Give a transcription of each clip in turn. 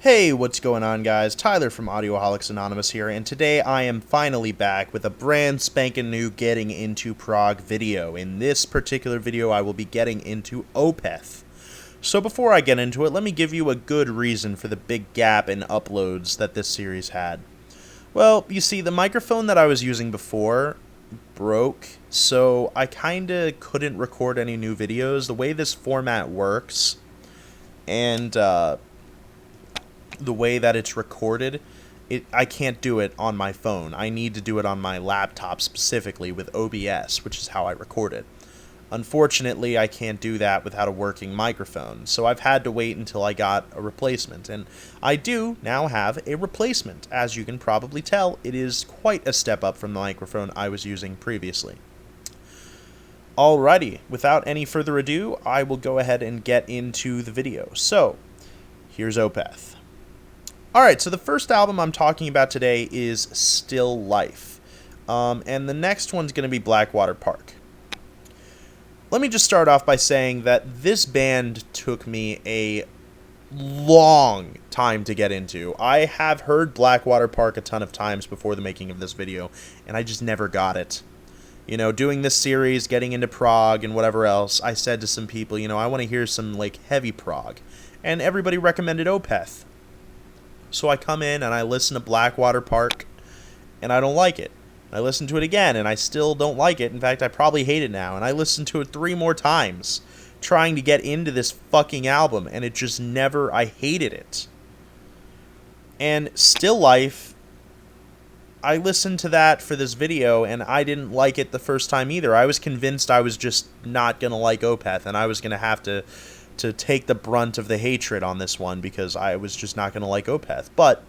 Hey, what's going on, guys? Tyler from Audioholics Anonymous here, and today I am finally back with a brand spanking new Getting Into Prog video. In this particular video, I will be getting into Opeth. So before I get into it, let me give you a good reason for the big gap in uploads that this series had. Well, you see, the microphone that I was using before broke, so I kinda couldn't record any new videos. The way this format works, and the way that it's recorded, I can't do it on my phone. I need to do it on my laptop specifically with OBS, which is how I record it. Unfortunately, I can't do that without a working microphone, so I've had to wait until I got a replacement, and I do now have a replacement. As you can probably tell, it is quite a step up from the microphone I was using previously. Alrighty, without any further ado, I will go ahead and get into the video. So, here's Opeth. Alright, so the first album I'm talking about today is Still Life, and the next one's going to be Blackwater Park. Let me just start off by saying that this band took me a long time to get into. I have heard Blackwater Park a ton of times before the making of this video, and I just never got it. You know, doing this series, getting into prog and whatever else, I said to some people, you know, I want to hear some, like, heavy prog, and everybody recommended Opeth. So I come in and I listen to Blackwater Park, and I don't like it. I listen to it again, and I still don't like it. In fact, I probably hate it now. And I listened to it 3 more times, trying to get into this fucking album, and it just never, I hated it. And Still Life, I listened to that for this video, and I didn't like it the first time either. I was convinced I was just not going to like Opeth, and I was going to have to take the brunt of the hatred on this one because I was just not going to like Opeth. But,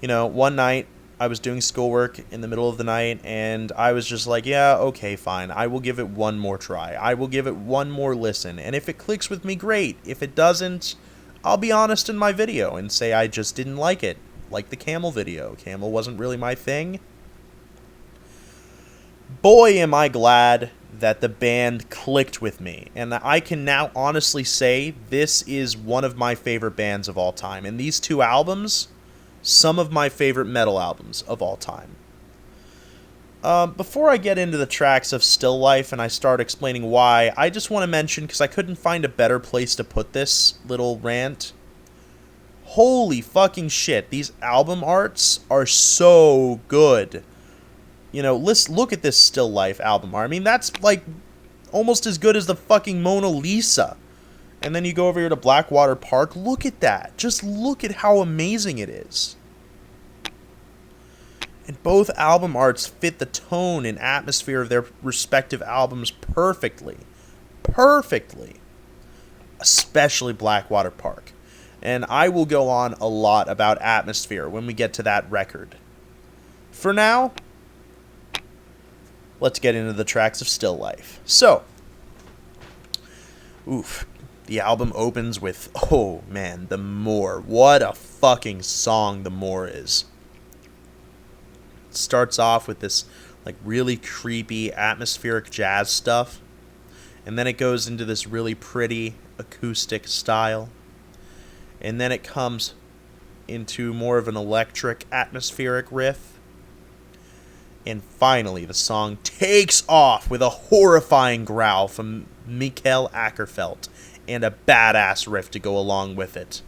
you know, one night I was doing schoolwork in the middle of the night, and I was just like, yeah, okay, fine. I will give it one more try. I will give it one more listen. And if it clicks with me, great. If it doesn't, I'll be honest in my video and say I just didn't like it. Like the Camel video. Camel wasn't really my thing. Boy, am I glad that the band clicked with me, and I can now honestly say this is one of my favorite bands of all time, and these 2 albums, some of my favorite metal albums of all time. Before I get into the tracks of Still Life and I start explaining why, I just want to mention, because I couldn't find a better place to put this little rant, holy fucking shit, these album arts are so good. You know, let's look at this Still Life album art. I mean, that's, like, almost as good as the fucking Mona Lisa. And then you go over here to Blackwater Park. Look at that. Just look at how amazing it is. And both album arts fit the tone and atmosphere of their respective albums perfectly. Perfectly. Especially Blackwater Park. And I will go on a lot about atmosphere when we get to that record. For now, let's get into the tracks of Still Life. So, the album opens with, oh man, The Moor. What a fucking song The Moor is. It starts off with this, like, really creepy, atmospheric jazz stuff. And then it goes into this really pretty acoustic style. And then it comes into more of an electric, atmospheric riff. And finally, the song takes off with a horrifying growl from Mikael Åkerfeldt and a badass riff to go along with it.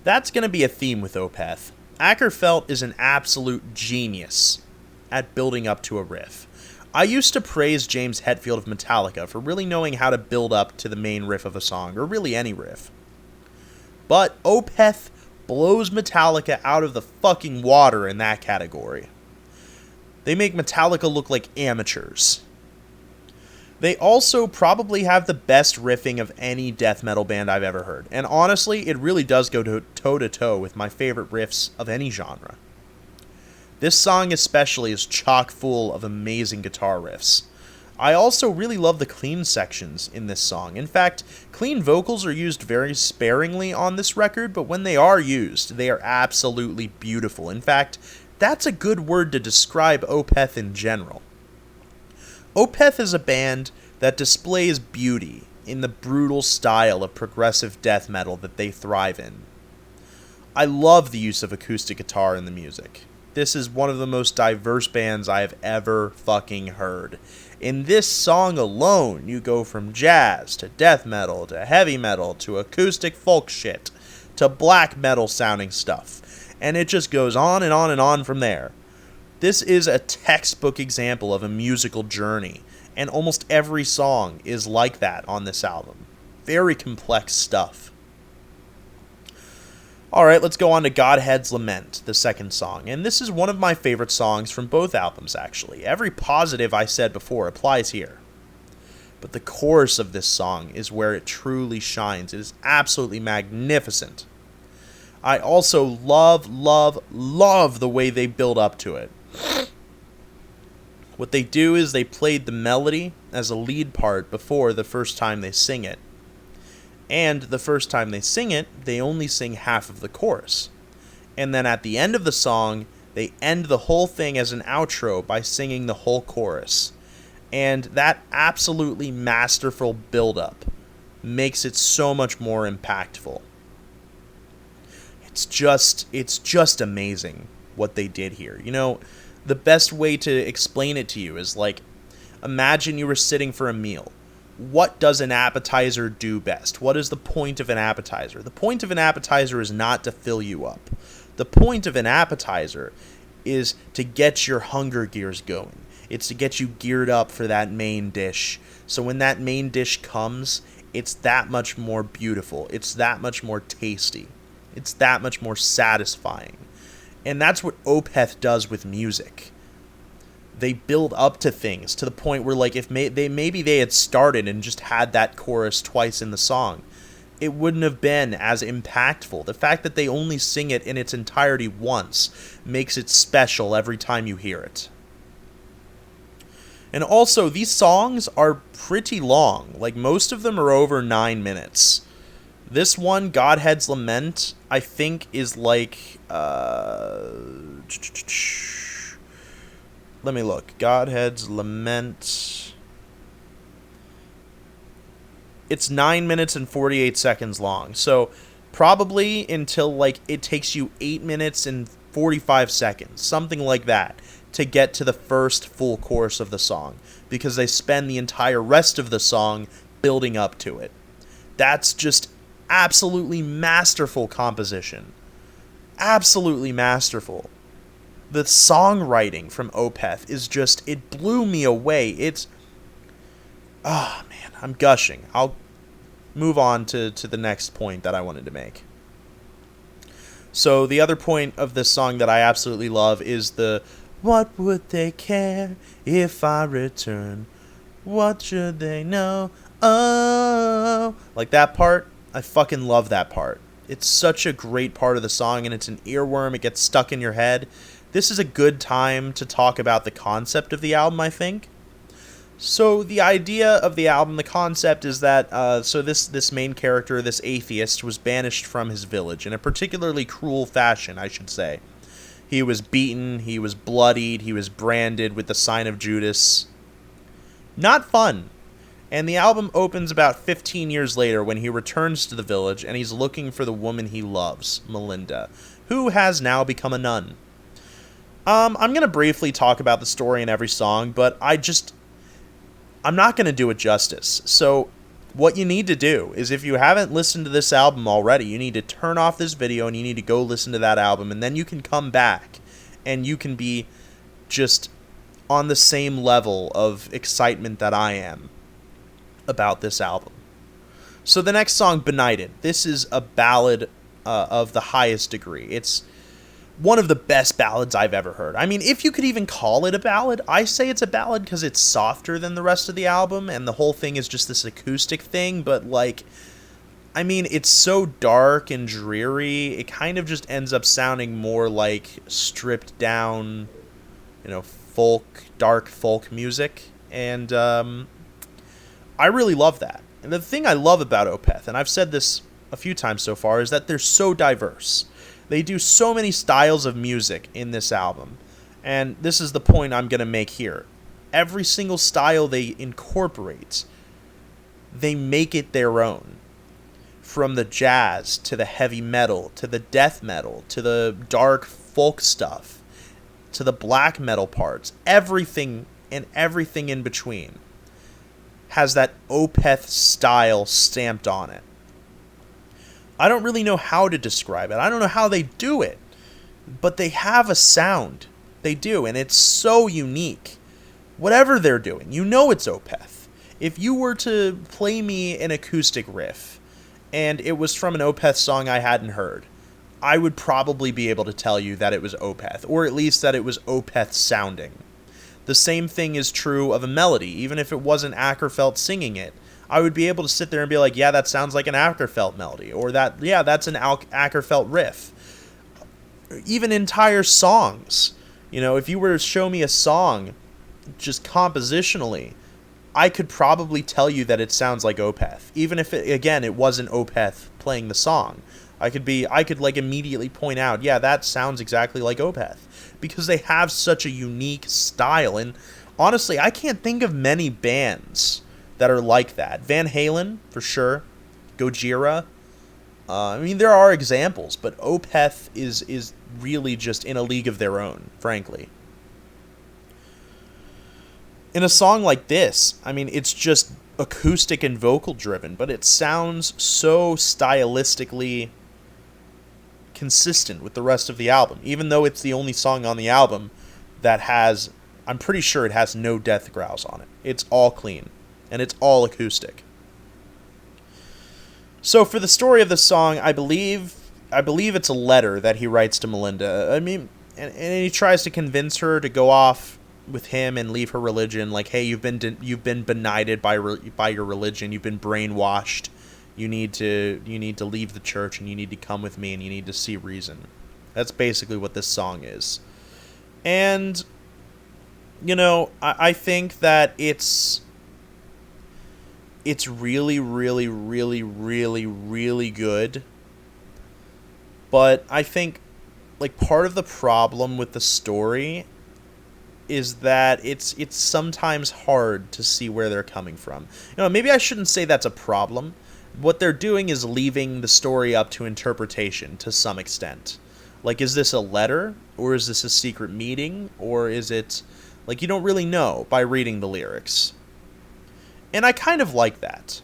That's going to be a theme with Opeth. Åkerfeldt is an absolute genius at building up to a riff. I used to praise James Hetfield of Metallica for really knowing how to build up to the main riff of a song, or really any riff. But Opeth blows Metallica out of the fucking water in that category. They make Metallica look like amateurs. They also probably have the best riffing of any death metal band I've ever heard. And honestly, it really does go toe-to-toe with my favorite riffs of any genre. This song especially is chock full of amazing guitar riffs. I also really love the clean sections in this song. In fact, clean vocals are used very sparingly on this record, but when they are used, they are absolutely beautiful. In fact, that's a good word to describe Opeth in general. Opeth is a band that displays beauty in the brutal style of progressive death metal that they thrive in. I love the use of acoustic guitar in the music. This is one of the most diverse bands I have ever fucking heard. In this song alone, you go from jazz to death metal to heavy metal to acoustic folk shit to black metal sounding stuff. And it just goes on and on and on from there. This is a textbook example of a musical journey, and almost every song is like that on this album. Very complex stuff. Alright, let's go on to Godhead's Lament, the second song, and this is one of my favorite songs from both albums, actually. Every positive I said before applies here. But the chorus of this song is where it truly shines. It is absolutely magnificent. I also love the way they build up to it. What they do is they played the melody as a lead part before the first time they sing it. And the first time they sing it, they only sing half of the chorus. And then at the end of the song, they end the whole thing as an outro by singing the whole chorus. And that absolutely masterful build-up makes it so much more impactful. It's just amazing what they did here. You know, the best way to explain it to you is like, imagine you were sitting for a meal. What does an appetizer do best? What is the point of an appetizer? The point of an appetizer is not to fill you up. The point of an appetizer is to get your hunger gears going. It's to get you geared up for that main dish. So when that main dish comes, it's that much more beautiful. It's that much more tasty. It's that much more satisfying. And that's what Opeth does with music. They build up to things to the point where, like, if maybe they had started and just had that chorus twice in the song, it wouldn't have been as impactful. The fact that they only sing it in its entirety once makes it special every time you hear it. And also, these songs are pretty long. Like, most of them are over 9 minutes. This one, Godhead's Lament, I think is like... Let me look. Godhead's Lament. It's 9 minutes and 48 seconds long. So probably until like it takes you 8 minutes and 45 seconds, something like that, to get to the first full chorus of the song, because they spend the entire rest of the song building up to it. That's just absolutely masterful composition. Absolutely masterful. The songwriting from Opeth is just, it blew me away. It's, oh man, I'm gushing. I'll move on to the next point that I wanted to make. So the other point of this song that I absolutely love is the, what would they care if I return? What should they know? Oh, like that part, I fucking love that part. It's such a great part of the song, and it's an earworm. It gets stuck in your head. This is a good time to talk about the concept of the album, I think. So the idea of the album, the concept is that this main character, this atheist, was banished from his village in a particularly cruel fashion, I should say. He was beaten, he was bloodied, he was branded with the sign of Judas. Not fun. And the album opens about 15 years later when he returns to the village and he's looking for the woman he loves, Melinda, who has now become a nun. I'm going to briefly talk about the story in every song, but I'm not going to do it justice. So what you need to do is, if you haven't listened to this album already, you need to turn off this video and you need to go listen to that album, and then you can come back and you can be just on the same level of excitement that I am about this album. So the next song, Benighted. This is a ballad of the highest degree. It's one of the best ballads I've ever heard. I mean, if you could even call it a ballad, I say it's a ballad because it's softer than the rest of the album, and the whole thing is just this acoustic thing, but like, I mean, it's so dark and dreary, it kind of just ends up sounding more like stripped down, dark folk music, and I really love that. And the thing I love about Opeth, and I've said this a few times so far, is that they're so diverse. They do so many styles of music in this album. And this is the point I'm going to make here. Every single style they incorporate they make it their own. From the jazz to the heavy metal to the death metal to the dark folk stuff to the black metal parts, everything and everything in between has that Opeth style stamped on it. I don't really know how to describe it. I don't know how they do it, but they have a sound. They do, and it's so unique. Whatever they're doing, you know it's Opeth. If you were to play me an acoustic riff, and it was from an Opeth song I hadn't heard, I would probably be able to tell you that it was Opeth, or at least that it was Opeth sounding. The same thing is true of a melody. Even if it wasn't Ackerfeld singing it, I would be able to sit there and be like, yeah, that sounds like an Ackerfeld melody, or that, yeah, that's an Ackerfeld riff. Even entire songs. You know, if you were to show me a song just compositionally, I could probably tell you that it sounds like Opeth. Even if, it wasn't Opeth playing the song. I could like immediately point out, yeah, that sounds exactly like Opeth. Because they have such a unique style. And honestly, I can't think of many bands that are like that. Van Halen, for sure. Gojira. I mean, there are examples, but Opeth is really just in a league of their own, frankly. In a song like this, I mean, it's just acoustic and vocal driven, but it sounds so stylistically consistent with the rest of the album, even though it's the only song on the album that has, I'm pretty sure it has no death growls on it. It's all clean, and it's all acoustic. So for the story of the song, I believe it's a letter that he writes to Melinda. I mean, and he tries to convince her to go off with him and leave her religion. Like, hey, you've been benighted by your religion. You've been brainwashed. You need to leave the church, and you need to come with me, and you need to see reason. That's basically what this song is. And, you know, I think that it's really, really, really, really, really good. But I think, like, part of the problem with the story is that it's sometimes hard to see where they're coming from. You know, maybe I shouldn't say that's a problem. What they're doing is leaving the story up to interpretation to some extent. Like, is this a letter? Or is this a secret meeting? Or is it, like, you don't really know by reading the lyrics. And I kind of like that.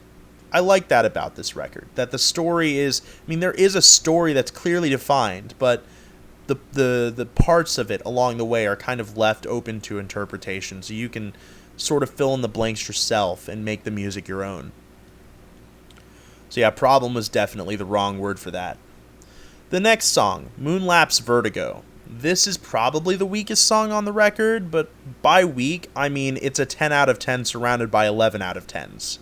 I like that about this record. That the story is, I mean, there is a story that's clearly defined, but the parts of it along the way are kind of left open to interpretation, so you can sort of fill in the blanks yourself and make the music your own. So yeah, problem was definitely the wrong word for that. The next song, Moonlapse Vertigo. This is probably the weakest song on the record, but by weak, I mean it's a 10 out of 10 surrounded by 11 out of 10s.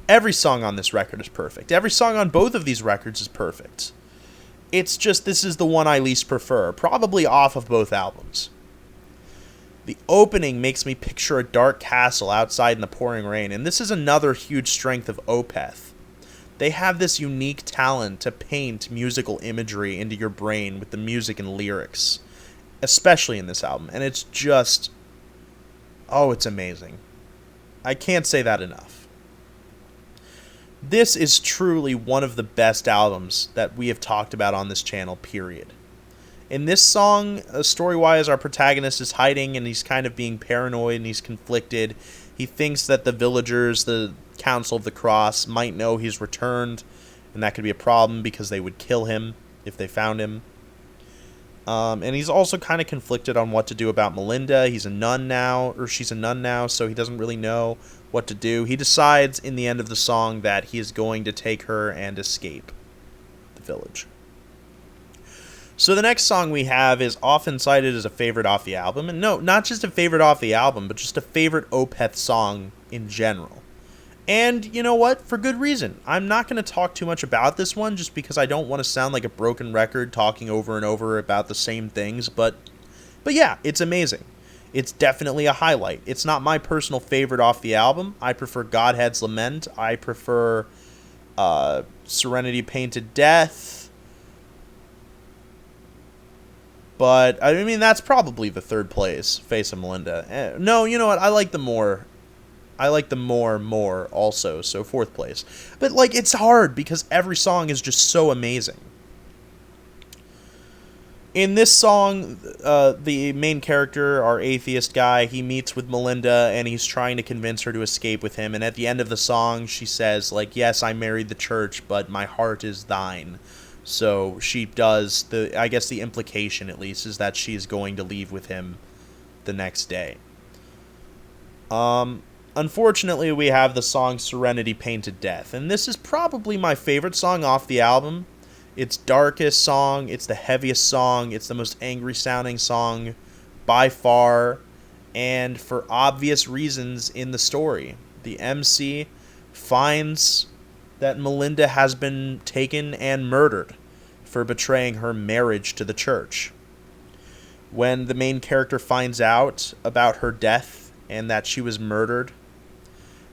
Every song on this record is perfect. Every song on both of these records is perfect. It's just this is the one I least prefer, probably off of both albums. The opening makes me picture a dark castle outside in the pouring rain, and this is another huge strength of Opeth. They have this unique talent to paint musical imagery into your brain with the music and lyrics, especially in this album, and it's just, oh, it's amazing. I can't say that enough. This is truly one of the best albums that we have talked about on this channel, period. In this song, story-wise, our protagonist is hiding and he's kind of being paranoid and he's conflicted. He thinks that the villagers, the Council of the Cross, might know he's returned, and that could be a problem because they would kill him if they found him. And he's also kind of conflicted on what to do about Melinda. He's a nun now, or she's a nun now, so he doesn't really know what to do. He decides in the end of the song that he is going to take her and escape the village. So the next song we have is often cited as a favorite off the album. And no, not just a favorite off the album, but just a favorite Opeth song in general. And you know what? For good reason. I'm not going to talk too much about this one just because I don't want to sound like a broken record talking over and over about the same things. But yeah, it's amazing. It's definitely a highlight. It's not my personal favorite off the album. I prefer Godhead's Lament. I prefer Serenity Painted Death. But, I mean, that's probably the third place, Face of Melinda. No, you know what? I like the more I like the more also, so 4th place. But, like, it's hard because every song is just so amazing. In this song, the main character, our atheist guy, he meets with Melinda, and he's trying to convince her to escape with him, and at the end of the song, she says, like, yes, I married the church, but my heart is thine. So she does, I guess the implication, at least, is that she's going to leave with him the next day. Unfortunately, we have the song Serenity Painted Death, and this is probably my favorite song off the album. It's darkest song, it's the heaviest song, it's the most angry sounding song by far, and for obvious reasons in the story. The MC finds that Melinda has been taken and murdered for betraying her marriage to the church. When the main character finds out about her death and that she was murdered,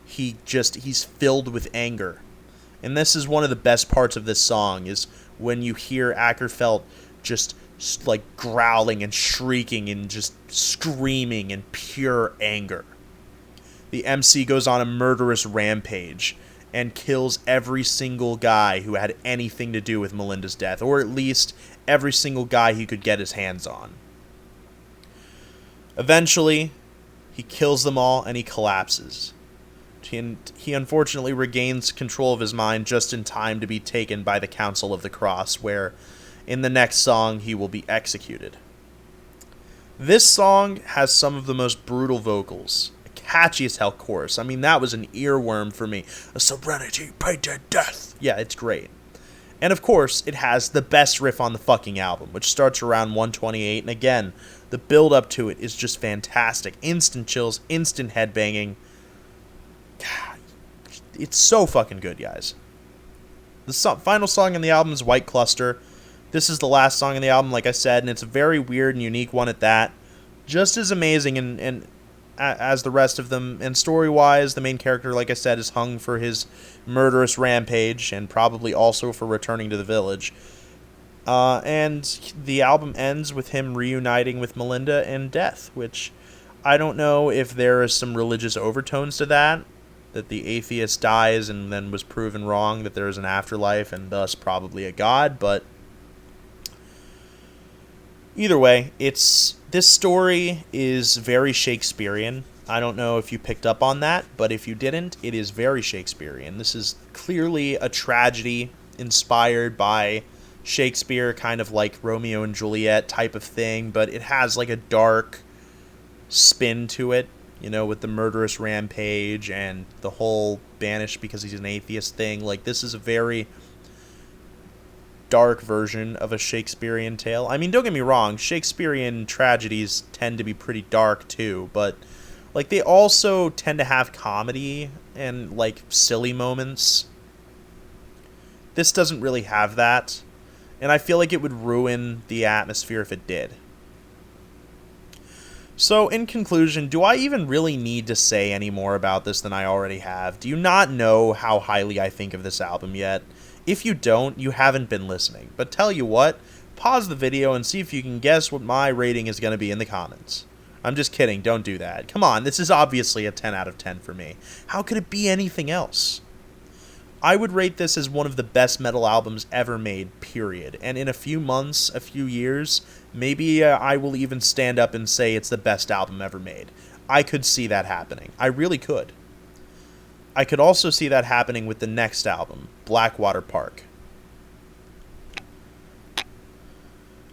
he's filled with anger. And this is one of the best parts of this song, is when you hear Ackerfeld just like growling and shrieking and just screaming in pure anger. The MC goes on a murderous rampage and kills every single guy who had anything to do with Melinda's death, or at least every single guy he could get his hands on. Eventually, he kills them all and he collapses. He unfortunately regains control of his mind just in time to be taken by the Council of the Cross, where in the next song he will be executed. This song has some of the most brutal vocals. A catchy as hell chorus. I mean, that was an earworm for me. A Serenity Painted Death. Yeah, it's great. And of course, it has the best riff on the fucking album, which starts around 128, and again, the build up to it is just fantastic. Instant chills, instant headbanging. It's so fucking good, guys. The final song on the album is White Cluster. This is the last song on the album, like I said, and it's a very weird and unique one at that. Just as amazing and as the rest of them. And story-wise, the main character, like I said, is hung for his murderous rampage and probably also for returning to the village. And the album ends with him reuniting with Melinda in death, which I don't know if there is some religious overtones to that the atheist dies and then was proven wrong, that there is an afterlife and thus probably a god, but either way, this story is very Shakespearean. I don't know if you picked up on that, but if you didn't, it is very Shakespearean. This is clearly a tragedy inspired by Shakespeare, kind of like Romeo and Juliet type of thing, but it has like a dark spin to it, you know, with the murderous rampage and the whole banished because he's an atheist thing. Like, this is a very dark version of a Shakespearean tale. I mean, don't get me wrong, Shakespearean tragedies tend to be pretty dark too, but like they also tend to have comedy and like silly moments. This doesn't really have that, and I feel like it would ruin the atmosphere if it did. So, in conclusion, do I even really need to say any more about this than I already have? Do you not know how highly I think of this album yet? If you don't, you haven't been listening. But tell you what, pause the video and see if you can guess what my rating is going to be in the comments. I'm just kidding, don't do that. Come on, this is obviously a 10 out of 10 for me. How could it be anything else? I would rate this as one of the best metal albums ever made, period. And in a few months, a few years, maybe I will even stand up and say it's the best album ever made. I could see that happening. I really could. I could also see that happening with the next album, Blackwater Park.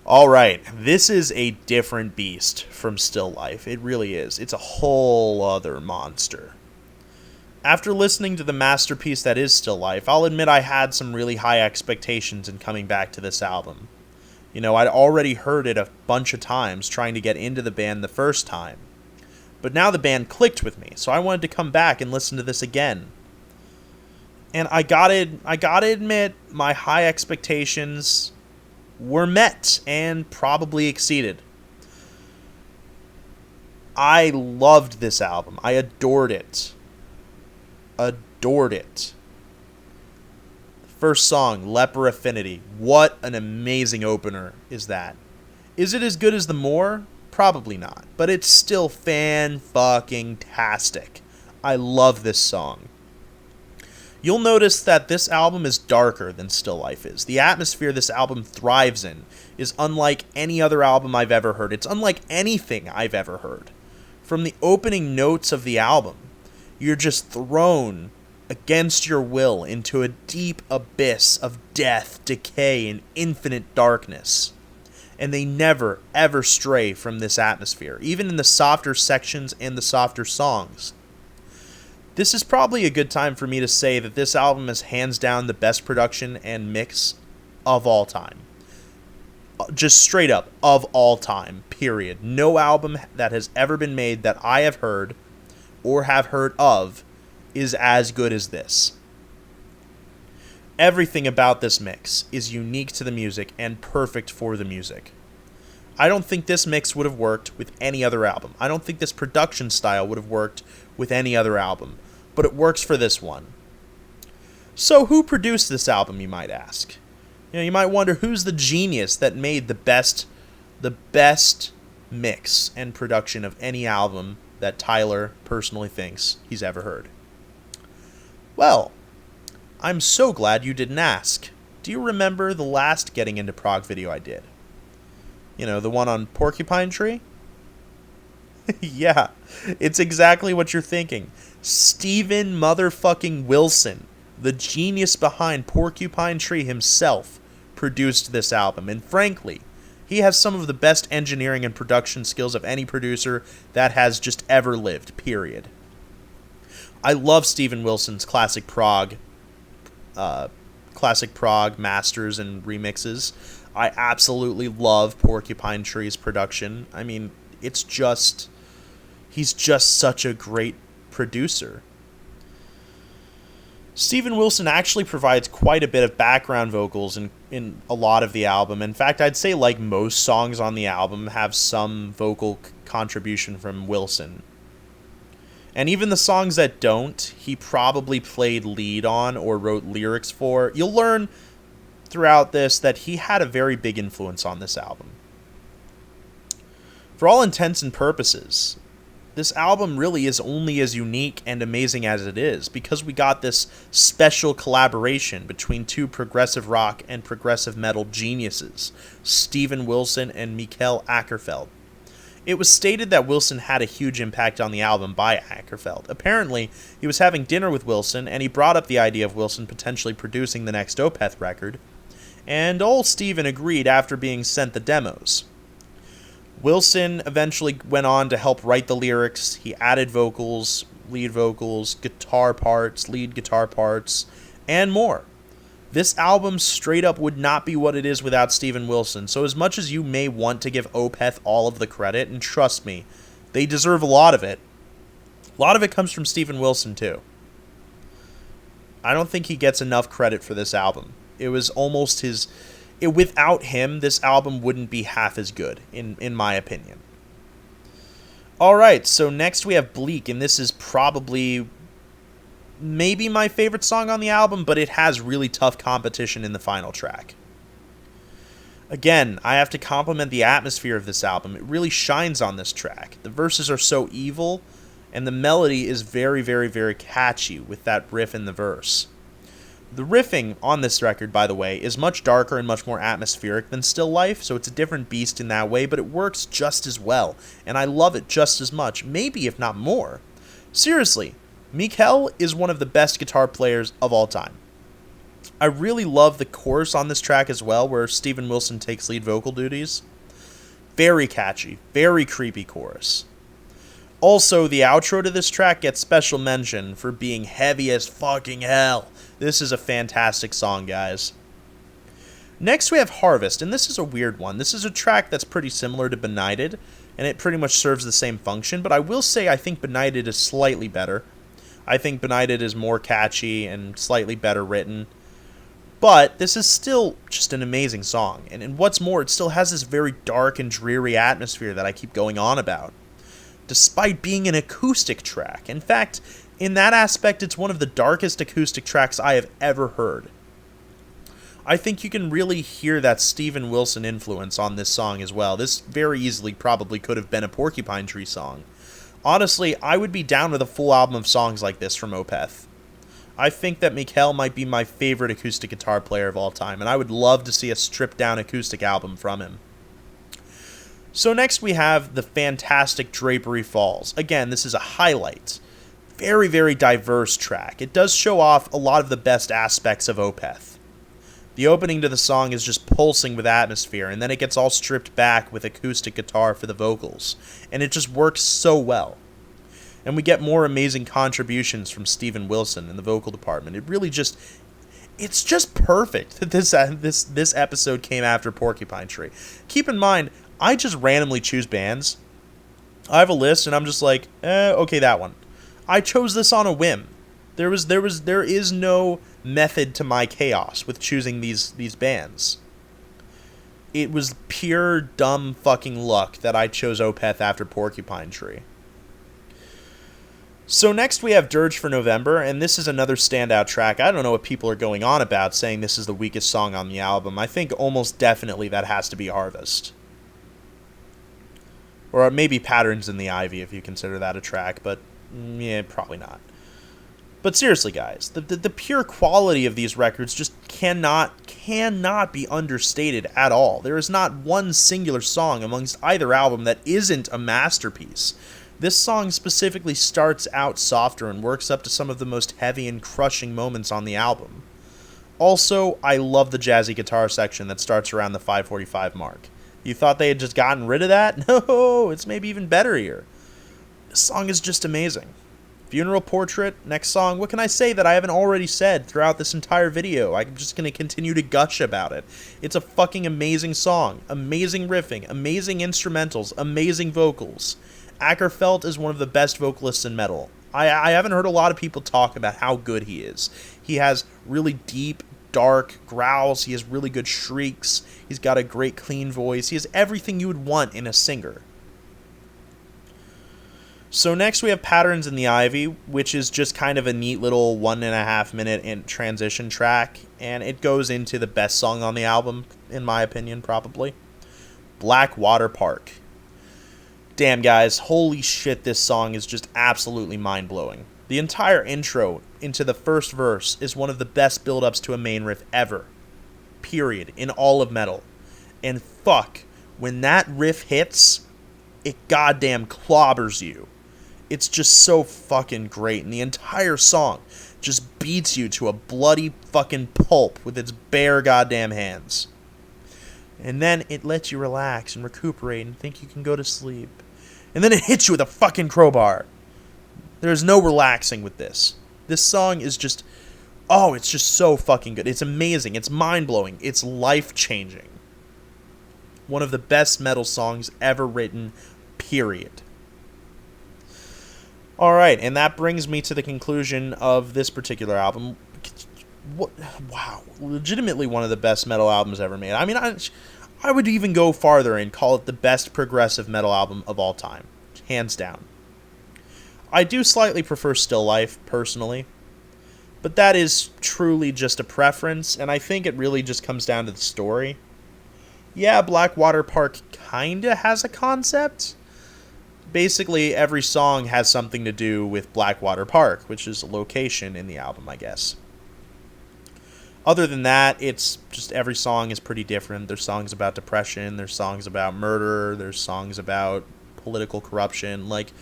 Alright, this is a different beast from Still Life. It really is. It's a whole other monster. After listening to the masterpiece that is Still Life, I'll admit I had some really high expectations in coming back to this album. You know, I'd already heard it a bunch of times trying to get into the band the first time. But now the band clicked with me, so I wanted to come back and listen to this again. And I gotta admit, my high expectations were met and probably exceeded. I loved this album. I adored it. Adored it. First song, Leper Affinity. What an amazing opener is that. Is it as good as the More? Probably not. But it's still fan-fucking-tastic. I love this song. You'll notice that this album is darker than Still Life is. The atmosphere this album thrives in is unlike any other album I've ever heard. It's unlike anything I've ever heard. From the opening notes of the album, you're just thrown against your will into a deep abyss of death, decay, and infinite darkness. And they never, ever stray from this atmosphere, even in the softer sections and the softer songs. This is probably a good time for me to say that this album is hands down the best production and mix of all time. Just straight up, of all time, period. No album that has ever been made that I have heard or have heard of is as good as this. Everything about this mix is unique to the music and perfect for the music. I don't think this mix would have worked with any other album. I don't think this production style would have worked with any other album. But it works for this one. So who produced this album, you might ask? You might wonder who's the genius that made the best mix and production of any album that Tyler personally thinks he's ever heard. Well, I'm so glad you didn't ask. Do you remember the last Getting Into Prog video I did? The one on Porcupine Tree? Yeah, it's exactly what you're thinking. Steven motherfucking Wilson, the genius behind Porcupine Tree himself, produced this album. And frankly, he has some of the best engineering and production skills of any producer that has just ever lived, period. I love Steven Wilson's classic prog masters and remixes. I absolutely love Porcupine Tree's production. I mean, he's just such a great producer. Steven Wilson actually provides quite a bit of background vocals in a lot of the album. In fact, I'd say like most songs on the album have some vocal contribution from Wilson. And even the songs that don't, he probably played lead on or wrote lyrics for. You'll learn throughout this that he had a very big influence on this album. For all intents and purposes, this album really is only as unique and amazing as it is because we got this special collaboration between two progressive rock and progressive metal geniuses, Steven Wilson and Mikael Åkerfeldt. It was stated that Wilson had a huge impact on the album by Åkerfeldt. Apparently, he was having dinner with Wilson, and he brought up the idea of Wilson potentially producing the next Opeth record, and old Steven agreed after being sent the demos. Wilson eventually went on to help write the lyrics. He added vocals, lead vocals, guitar parts, lead guitar parts, and more. This album straight up would not be what it is without Steven Wilson, so as much as you may want to give Opeth all of the credit, and trust me, they deserve a lot of it comes from Steven Wilson too. I don't think he gets enough credit for this album. It was almost without him, this album wouldn't be half as good, in my opinion. Alright, so next we have Bleak, and this is probably maybe my favorite song on the album, but it has really tough competition in the final track. Again, I have to compliment the atmosphere of this album. It really shines on this track. The verses are so evil, and the melody is very, very, very catchy with that riff in the verse. The riffing on this record, by the way, is much darker and much more atmospheric than Still Life, so it's a different beast in that way, but it works just as well, and I love it just as much, maybe if not more. Seriously, Mikael is one of the best guitar players of all time. I really love the chorus on this track as well, where Steven Wilson takes lead vocal duties. Very catchy, very creepy chorus. Also, the outro to this track gets special mention for being heavy as fucking hell. This is a fantastic song, guys. Next we have Harvest, and this is a weird one. This is a track that's pretty similar to Benighted, and it pretty much serves the same function, but I will say I think Benighted is slightly better. I think Benighted is more catchy and slightly better written. But this is still just an amazing song, and what's more, it still has this very dark and dreary atmosphere that I keep going on about, despite being an acoustic track. In fact, in that aspect, it's one of the darkest acoustic tracks I have ever heard. I think you can really hear that Steven Wilson influence on this song as well. This very easily probably could have been a Porcupine Tree song. Honestly, I would be down with a full album of songs like this from Opeth. I think that Mikkel might be my favorite acoustic guitar player of all time, and I would love to see a stripped-down acoustic album from him. So next we have the fantastic Drapery Falls. Again, this is a highlight. Very, very diverse track. It does show off a lot of the best aspects of Opeth. The opening to the song is just pulsing with atmosphere, and then it gets all stripped back with acoustic guitar for the vocals, and it just works so well. And we get more amazing contributions from Steven Wilson in the vocal department. It really just, it's just perfect that this episode came after Porcupine Tree. Keep in mind, I just randomly choose bands. I have a list, and I'm just like, okay, that one. I chose this on a whim. There is no method to my chaos with choosing these bands. It was pure dumb fucking luck that I chose Opeth after Porcupine Tree. So next we have Dirge for November, and this is another standout track. I don't know what people are going on about saying this is the weakest song on the album. I think almost definitely that has to be Harvest. Or maybe Patterns in the Ivy if you consider that a track, but yeah, probably not. But seriously, guys, the pure quality of these records just cannot be understated at all. There is not one singular song amongst either album that isn't a masterpiece. This song specifically starts out softer and works up to some of the most heavy and crushing moments on the album. Also, I love the jazzy guitar section that starts around the 5:45 mark. You thought they had just gotten rid of that? No, it's maybe even better here. This song is just amazing. Funeral Portrait, next song. What can I say that I haven't already said throughout this entire video? I'm just going to continue to gush about it. It's a fucking amazing song. Amazing riffing, amazing instrumentals, amazing vocals. Ackerfeld is one of the best vocalists in metal. I haven't heard a lot of people talk about how good he is. He has really deep, dark growls. He has really good shrieks. He's got a great clean voice. He has everything you would want in a singer. So next we have Patterns in the Ivy, which is just kind of a neat little 1.5 minute transition track, and it goes into the best song on the album, in my opinion, probably. Blackwater Park. Damn, guys, holy shit, this song is just absolutely mind-blowing. The entire intro into the first verse is one of the best build-ups to a main riff ever. Period. In all of metal. And fuck, when that riff hits, it goddamn clobbers you. It's just so fucking great, and the entire song just beats you to a bloody fucking pulp with its bare goddamn hands. And then it lets you relax and recuperate and think you can go to sleep. And then it hits you with a fucking crowbar. There's no relaxing with this. This song is just, oh, it's just so fucking good. It's amazing. It's mind-blowing. It's life-changing. One of the best metal songs ever written, period. Alright, and that brings me to the conclusion of this particular album. Wow, legitimately one of the best metal albums ever made. I mean, I would even go farther and call it the best progressive metal album of all time. Hands down. I do slightly prefer Still Life, personally. But that is truly just a preference, and I think it really just comes down to the story. Yeah, Blackwater Park kinda has a concept. Basically, every song has something to do with Blackwater Park, which is a location in the album, I guess. Other than that, it's just every song is pretty different. There's songs about depression, there's songs about murder, there's songs about political corruption, like,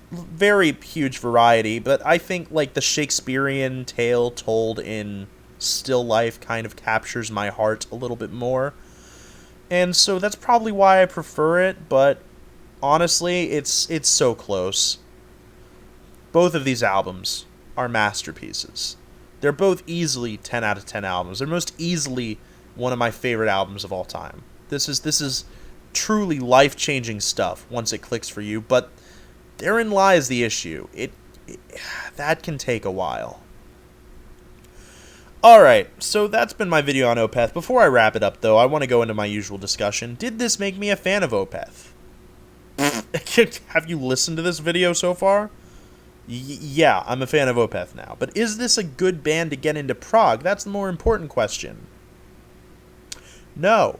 very huge variety. But I think, like, the Shakespearean tale told in Still Life kind of captures my heart a little bit more. And so that's probably why I prefer it, but honestly, it's so close. Both of these albums are masterpieces. They're both easily 10 out of 10 albums. They're most easily one of my favorite albums of all time. This is truly life-changing stuff once it clicks for you, but therein lies the issue. That can take a while. Alright, so that's been my video on Opeth. Before I wrap it up, though, I want to go into my usual discussion. Did this make me a fan of Opeth? Have you listened to this video so far? Yeah, I'm a fan of Opeth now. But is this a good band to get into prog? That's the more important question. No.